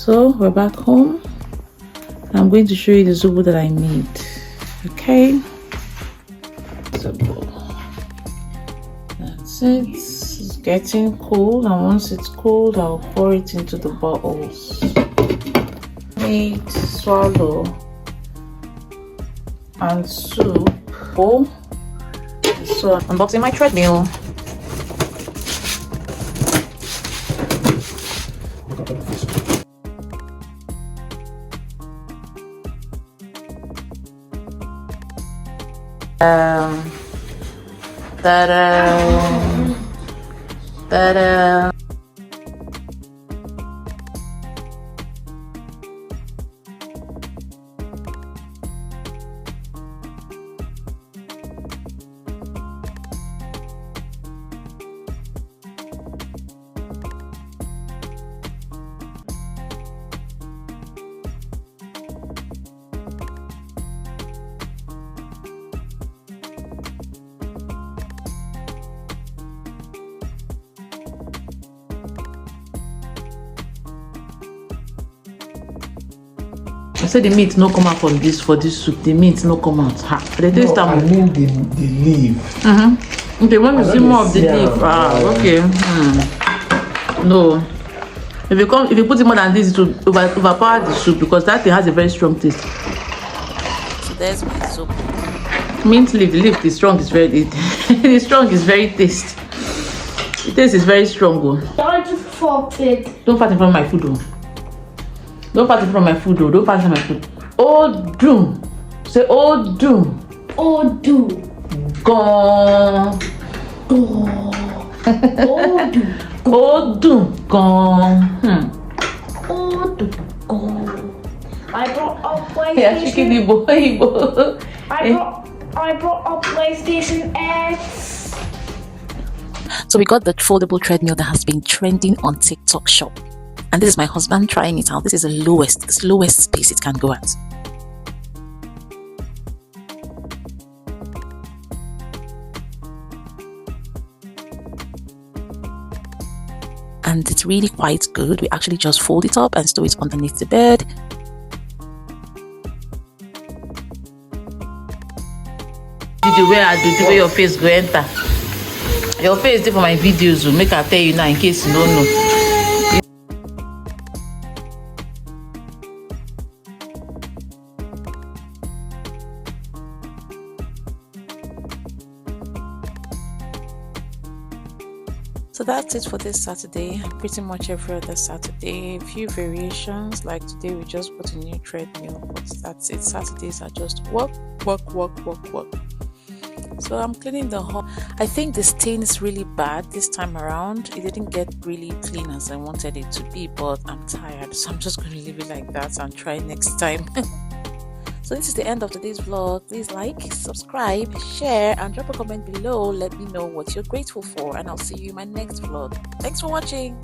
So we're back home. I'm going to show you the Zobo that I made. Okay. Zobo. That's it. It's getting cold, and once it's cold, I'll pour it into the bottles. Made swallow and soup. Oh, so unboxing my treadmill. Ta-da! Ta-da! I said the meat no come out for this soup. The meat no come out. Ha. The taste I mean the leaf. Okay, when you see more of the leaf, okay. No. If you put it more than this, it will overpower the soup because that thing has a very strong taste. So there's my soup. Mint leaf, the leaf is strong. It's very the strong is very tasty. The taste is very strong. Don't fart it. Don't fart in front of my food though. Don't pass it from my food though. Don't pass it from my food. Oh doom. Say oh doom. Oh do. Gone. Oh do. Oh doom. Gone. Oh do. I brought a PlayStation. Yeah, chicken Igbo. I brought a PlayStation X. So we got the foldable treadmill that has been trending on TikTok Shop. And this is my husband trying it out. This is the lowest space it can go at. And it's really quite good. We actually just fold it up and store it underneath the bed. The way your face go enter. Your face is for my videos. Make I tell you now in case you don't know. So that's it for this Saturday. Pretty much every other Saturday, a few variations. Like today, we just bought a new treadmill, but that's it. Saturdays are just work. So I'm cleaning the hall. I think the stain is really bad this time around. It didn't get really clean as I wanted it to be, but I'm tired, so I'm just going to leave it like that and try next time. So this is the end of today's vlog. Please like, subscribe, share, and drop a comment below. Let me know what you're grateful for, and I'll see you in my next vlog. Thanks for watching.